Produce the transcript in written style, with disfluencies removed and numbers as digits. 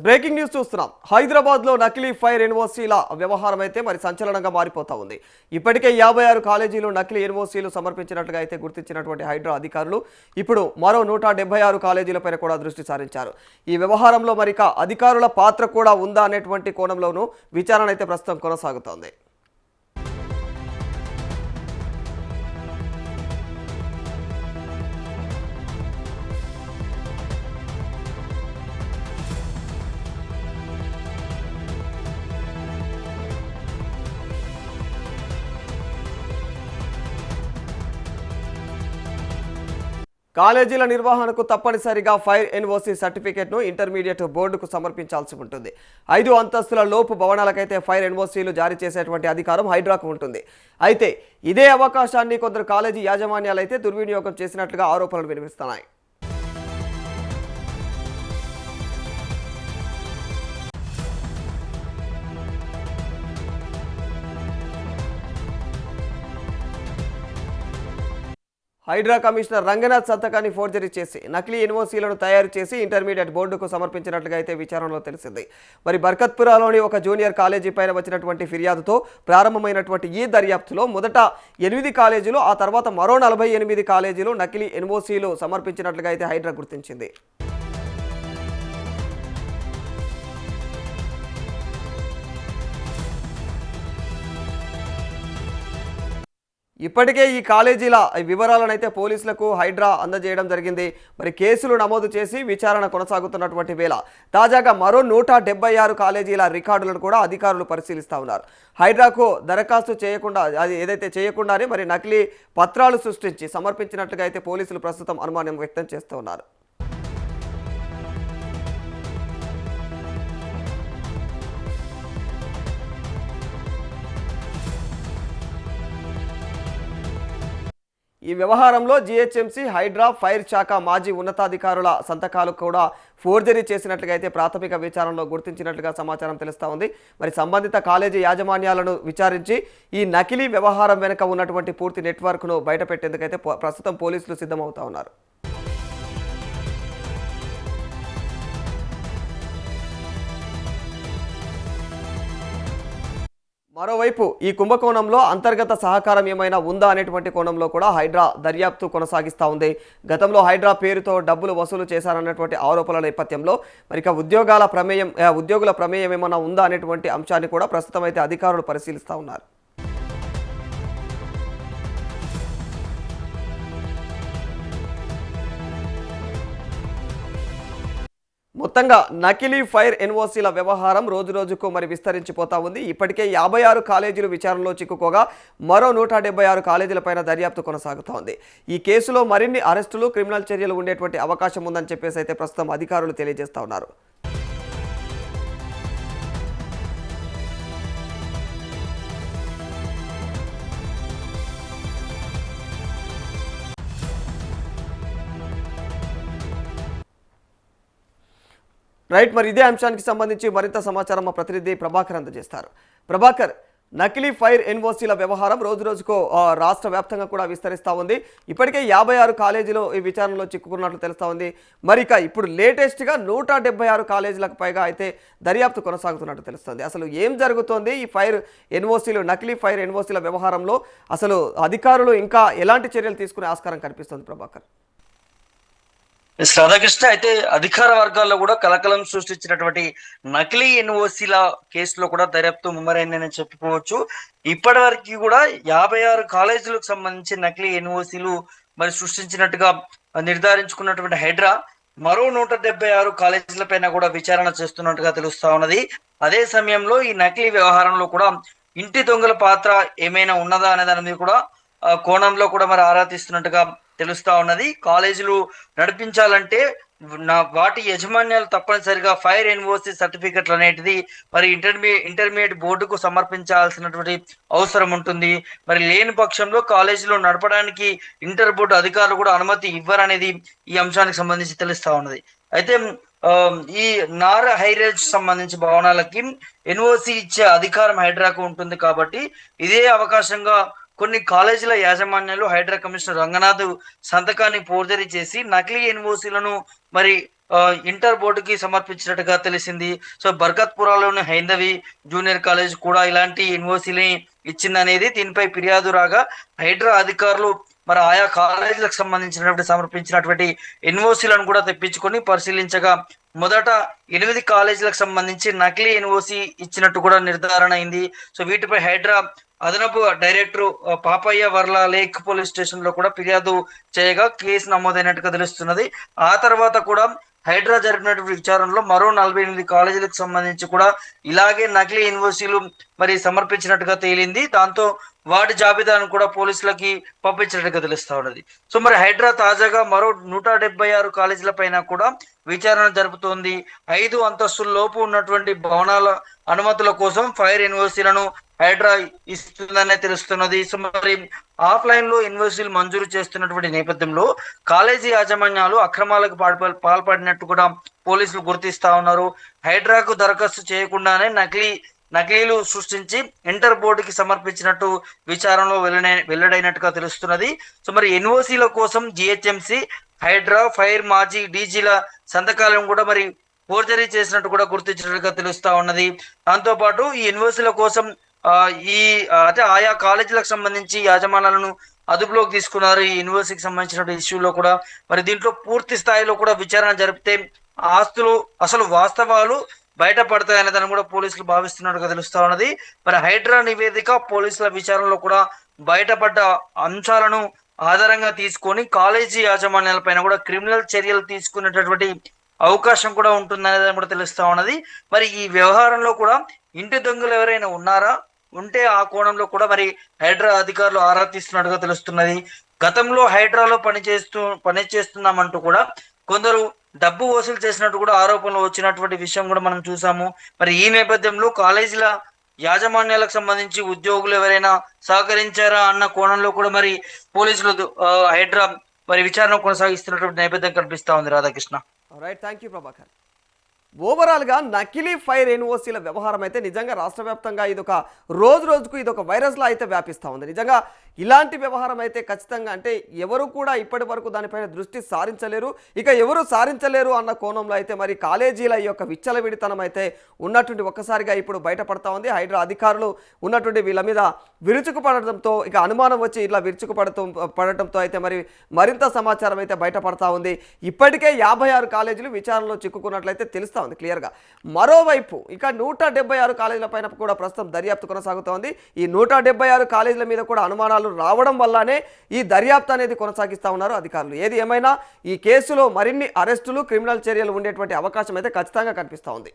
Breaking news చూస్తున్నాం. హైదరాబాద్ లో నకిలీ ఫైర్ ఎన్ఓసీల వ్యవహారం అయితే మరి సంచలనంగా మారిపోతా ఉంది. ఇప్పటికే 56 కాలేజీలు నకిలీ ఎన్ఓసీలు సమర్పించినట్లుగా అయితే గుర్తించినటువంటి హైడ్రా అధికారులు ఇప్పుడు మరో 176 కాలేజీలపైన కూడా దృష్టి సారించారు. ఈ వ్యవహారంలో మరి అధికారుల పాత్ర కూడా ఉందా అనేటువంటి కోణంలోనూ విచారణ అయితే ప్రస్తుతం కొనసాగుతోంది. కాలేజీల నిర్వహణకు తప్పనిసరిగా ఫైర్ ఎన్ఓసీ సర్టిఫికేట్ను ఇంటర్మీడియట్ బోర్డుకు సమర్పించాల్సి ఉంటుంది. 5 అంతస్తుల లోపు భవనాలకైతే ఫైర్ ఎన్ఓసీలు జారీ చేసేటువంటి అధికారం హైడ్రాకు ఉంటుంది. అయితే ఇదే అవకాశాన్ని కొందరు కాలేజీ యాజమాన్యాలు అయితే దుర్వినియోగం చేసినట్లుగా ఆరోపణలు వినిపిస్తున్నాయి. హైడ్రా కమిషనర్ రంగనాథ్ సంతకాన్ని ఫోర్జరీ చేసి నకిలీ ఎన్ఓసీలను తయారు చేసి ఇంటర్మీడియట్ బోర్డుకు సమర్పించినట్లుగా అయితే విచారణలో తెలిసింది. మరి బర్కత్పురాలోని ఒక జూనియర్ కాలేజీ పైన వచ్చినటువంటి ఫిర్యాదుతో ప్రారంభమైనటువంటి ఈ దర్యాప్తులో మొదట 8 కాలేజీలు, ఆ తర్వాత మరో 48 కాలేజీలు నకిలీ ఎన్ఓసీలు సమర్పించినట్లుగా అయితే హైడ్రా గుర్తించింది. ఇప్పటికే ఈ కాలేజీల వివరాలను అయితే పోలీసులకు హైడ్రా అందజేయడం జరిగింది. మరి కేసులు నమోదు చేసి విచారణ కొనసాగుతున్నటువంటి వేళ తాజాగా మరో 176 కాలేజీల రికార్డులను కూడా అధికారులు పరిశీలిస్తూ ఉన్నారు. హైడ్రాకు దరఖాస్తు చేయకుండా, అది ఏదైతే చేయకుండానే మరి నకిలీ పత్రాలు సృష్టించి సమర్పించినట్లుగా అయితే పోలీసులు ప్రస్తుతం అనుమానం వ్యక్తం చేస్తూ ఉన్నారు. ఈ వ్యవహారంలో జీహెచ్ఎంసీ, హైడ్రా, ఫైర్ శాఖ మాజీ ఉన్నతాధికారుల సంతకాలు కూడా ఫోర్జరీ చేసినట్లుగా అయితే ప్రాథమిక విచారణలో గుర్తించినట్లుగా సమాచారం తెలుస్తూ ఉంది. మరి సంబంధిత కాలేజీ యాజమాన్యాలను విచారించి ఈ నకిలీ వ్యవహారం వెనుక ఉన్నటువంటి పూర్తి నెట్వర్క్ను బయటపెట్టేందుకైతే ప్రస్తుతం పోలీసులు సిద్ధమవుతా ఉన్నారు. మరోవైపు ఈ కుంభకోణంలో అంతర్గత సహకారం ఏమైనా ఉందా అనేటువంటి కోణంలో కూడా హైడ్రా దర్యాప్తు కొనసాగిస్తూ ఉంది. గతంలో హైడ్రా పేరుతో డబ్బులు వసూలు చేశారన్నటువంటి ఆరోపణల నేపథ్యంలో మరి ఉద్యోగుల ప్రమేయం ఏమైనా ఉందా అనేటువంటి అంశాన్ని కూడా ప్రస్తుతం అయితే అధికారులు పరిశీలిస్తూ ఉన్నారు. మొత్తంగా నకిలీ ఫైర్ ఎన్ఓసీల వ్యవహారం రోజురోజుకు మరి విస్తరించిపోతా ఉంది. ఇప్పటికే 56 కాలేజీలు విచారణలో చిక్కుకోగా మరో 176 కాలేజీలపైన దర్యాప్తు కొనసాగుతోంది. ఈ కేసులో మరిన్ని అరెస్టులు, క్రిమినల్ చర్యలు ఉండేటువంటి అవకాశం ఉందని చెప్పేసి అయితే ప్రస్తుతం అధికారులు తెలియజేస్తా ఉన్నారు. రైట్, మరి ఇదే అంశానికి సంబంధించి మరింత సమాచారం మా ప్రతినిధి ప్రభాకర్ అందజేస్తారు. ప్రభాకర్, నకిలీ ఫైర్ ఎన్ఓసీల వ్యవహారం రోజురోజుకు రాష్ట్ర వ్యాప్తంగా కూడా విస్తరిస్తూ ఉంది. ఇప్పటికే 56 కాలేజీలు ఈ విచారణలో చిక్కుకున్నట్లు తెలుస్తూ ఉంది. మరి ఇప్పుడు లేటెస్ట్గా 176 కాలేజీలకు పైగా అయితే దర్యాప్తు కొనసాగుతున్నట్టు తెలుస్తుంది. అసలు ఏం జరుగుతోంది ఈ ఫైర్ ఎన్ఓసీలు, నకిలీ ఫైర్ ఎన్ఓసీల వ్యవహారంలో? అసలు అధికారులు ఇంకా ఎలాంటి చర్యలు తీసుకునే ఆస్కారం కనిపిస్తుంది ప్రభాకర్? రాధాకృష్ణ, అయితే అధికార వర్గాల్లో కూడా కలకలం సృష్టించినటువంటి నకిలీ ఎన్ఓసీల కేసులో కూడా దర్యాప్తు ముమ్మరైందని చెప్పుకోవచ్చు. ఇప్పటి వరకు కూడా 56 కాలేజీలకు సంబంధించి నకిలీ ఎన్ఓసీలు మరి సృష్టించినట్టుగా నిర్ధారించుకున్నటువంటి హైడ్రా మరో 176 కాలేజీల పైన కూడా విచారణ చేస్తున్నట్టుగా తెలుస్తా ఉన్నది. అదే సమయంలో ఈ నకిలీ వ్యవహారంలో కూడా ఇంటి దొంగల పాత్ర ఏమైనా ఉన్నదా అనే దాని మీద కూడా కోణంలో కూడా మరి ఆరా తీస్తున్నట్టుగా తెలుస్తా ఉన్నది. కాలేజీలు నడిపించాలంటే వాటి యజమాన్యాలు తప్పనిసరిగా ఫైర్ ఎన్ఓసి సర్టిఫికెట్లు అనేటిది మరి ఇంటర్మీడియట్ బోర్డుకు సమర్పించాల్సినటువంటి అవసరం ఉంటుంది. మరి లేని పక్షంలో కాలేజీలో నడపడానికి ఇంటర్ బోర్డు అధికారులు కూడా అనుమతి ఇవ్వరనేది ఈ అంశానికి సంబంధించి తెలుస్తా ఉన్నది. అయితే ఈ నార్ హైరేజ్ సంబంధించి భవనాలకి ఎన్ఓసి ఇచ్చే అధికారం హైడ్రాకు ఉంటుంది. కాబట్టి ఇదే అవకాశంగా కొన్ని కాలేజీల యాజమాన్యాలు హైడ్రా కమిషనర్ రంగనాథ్ సంతకాన్ని ఫోర్జరీ చేసి నకిలీ ఎన్ఓసీలను మరి ఇంటర్ బోర్డుకి సమర్పించినట్టుగా తెలిసింది. సో బర్కత్పురాలోని హైందవి జూనియర్ కాలేజ్ కూడా ఇలాంటి యూనివర్సిటీని ఇచ్చిందనేది దీనిపై ఫిర్యాదు రాగా హైడ్రా అధికారులు మరి ఆయా కాలేజీలకు సంబంధించినటువంటి సమర్పించినటువంటి ఎన్ఓసీలను కూడా తెప్పించుకొని పరిశీలించగా మొదట 8 కాలేజీలకు సంబంధించి నకిలీ ఎన్ఓసి ఇచ్చినట్టు కూడా నిర్ధారణ అయింది. సో వీటిపై హైడ్రా అదనపు director Papaiah Varla lake police station లో కూడా ఫిర్యాదు చేయగా కేసు నమోదైనట్టుగా తెలుస్తున్నది. ఆ తర్వాత కూడా హైడ్రా జరిపినటువంటి విచారణలో మరో 48 కాలేజీలకు సంబంధించి కూడా ఇలాగే నకిలీ యూనివర్సిటీలు మరి సమర్పించినట్టుగా తేలింది. దాంతో వాటి జాబితాను కూడా పోలీసులకి పంపించినట్టుగా తెలుస్తా ఉన్నది. సో మరి హైడ్రా తాజాగా మరో 176 కాలేజీల పైన కూడా విచారణ జరుపుతోంది. 5 అంతస్తుల లోపు ఉన్నటువంటి భవనాల అనుమతుల కోసం ఫైర్ యూనివర్సిటీలను హైడ్రా ఇస్తుందనే తెలుస్తున్నది. సో మరి ఆఫ్లైన్ లో యూనివర్సిటీలు మంజూరు చేస్తున్నటువంటి నేపథ్యంలో కాలేజీ యాజమాన్యాలు అక్రమాలకు పాల్పడినట్టు కూడా పోలీసులు గుర్తిస్తా ఉన్నారు. హైడ్రాకు దరఖాస్తు చేయకుండానే నకిలీలు సృష్టించి ఇంటర్ బోర్డుకి సమర్పించినట్టు విచారణలో వెల్లడైనట్టుగా తెలుస్తున్నది. సో మరి ఎన్ఓసీల కోసం జిహెచ్ఎంసి, హైడ్రా, ఫైర్ మాజీ డీజీల సంతకాలను కూడా మరి ఫోర్జరీ చేసినట్టు కూడా గుర్తించినట్టుగా తెలుస్తా ఉన్నది. దాంతో పాటు ఈ యూనివర్సిటీల కోసం అంటే ఆయా కాలేజీలకు సంబంధించి యాజమాన్యాలను అదుపులోకి తీసుకున్నారు. ఈ యూనివర్సిటీకి సంబంధించిన ఇష్యూలో కూడా మరి దీంట్లో పూర్తి స్థాయిలో కూడా విచారణ జరిపితే ఆస్తులు అసలు వాస్తవాలు బయటపడతాయనే దాన్ని కూడా పోలీసులు భావిస్తున్నట్టుగా తెలుస్తా ఉన్నది. మరి హైడ్రా నివేదిక పోలీసుల విచారణలో కూడా బయటపడ్డ అంశాలను ఆధారంగా తీసుకొని కాలేజీ యాజమాన్యాలపైన కూడా క్రిమినల్ చర్యలు తీసుకునేటటువంటి అవకాశం కూడా ఉంటుందనేది కూడా తెలుస్తా ఉన్నది. మరి ఈ వ్యవహారంలో కూడా ఇంటి దొంగలు ఎవరైనా ఉన్నారా, ఉంటే ఆ కోణంలో కూడా మరి హైడ్రా అధికారులు ఆరా తీస్తున్నట్టుగా తెలుస్తున్నది. గతంలో హైడ్రాలో పనిచేస్తున్నామంటూ కూడా కొందరు డబ్బు వసూలు చేసినట్టు కూడా ఆరోపణలు వచ్చినటువంటి విషయం కూడా మనం చూసాము. మరి ఈ నేపథ్యంలో కాలేజీల యాజమాన్యాలకు సంబంధించి ఉద్యోగులు ఎవరైనా సహకరించారా అన్న కోణంలో కూడా మరి పోలీసులు హైడ్రా మరి విచారణ కొనసాగిస్తున్నటువంటి నేపథ్యం కనిపిస్తా ఉంది. Radhakrishna. Right, thank you Prabhakar. ఓవరాల్గా నకిలీ ఫైర్ ఎన్ఓసీల వ్యవహారం అయితే నిజంగా రాష్ట్ర వ్యాప్తంగా ఇదొక రోజుకు ఇదొక వైరస్లా అయితే వ్యాపిస్తూ ఉంది. నిజంగా ఇలాంటి వ్యవహారం అయితే ఖచ్చితంగా అంటే ఎవరు కూడా ఇప్పటి వరకు దానిపైన దృష్టి సారించలేరు. ఇక ఎవరు సారించలేరు అన్న కోణంలో అయితే మరి కాలేజీల యొక్క విచ్చలవిడితనం అయితే ఉన్నటువంటి ఒక్కసారిగా ఇప్పుడు బయటపడతా ఉంది. హైడ్రా అధికారులు ఉన్నటువంటి వీళ్ళ మీద విరుచుకుపడటంతో ఇక అనుమానం వచ్చి ఇలా పడటంతో అయితే మరి మరింత సమాచారం అయితే బయటపడతా ఉంది. ఇప్పటికే 56 కాలేజీలు విచారణలో చిక్కుకున్నట్లయితే తెలుస్తా ఉంది క్లియర్గా. మరోవైపు ఇక 176 కాలేజీల పైన కూడా ప్రస్తుతం దర్యాప్తు కొనసాగుతోంది. ఈ 176 కాలేజీల మీద కూడా అనుమానాలు రావడం వల్లనే ఈ దర్యాప్తు అనేది కొనసాగిస్తా ఉన్నారు అధికారులు. ఏది ఏమైనా ఈ కేసులో మరిన్ని అరెస్టులు, క్రిమినల్ చర్యలు ఉండేటువంటి అవకాశం అయితే ఖచ్చితంగా కనిపిస్తూ ఉంది.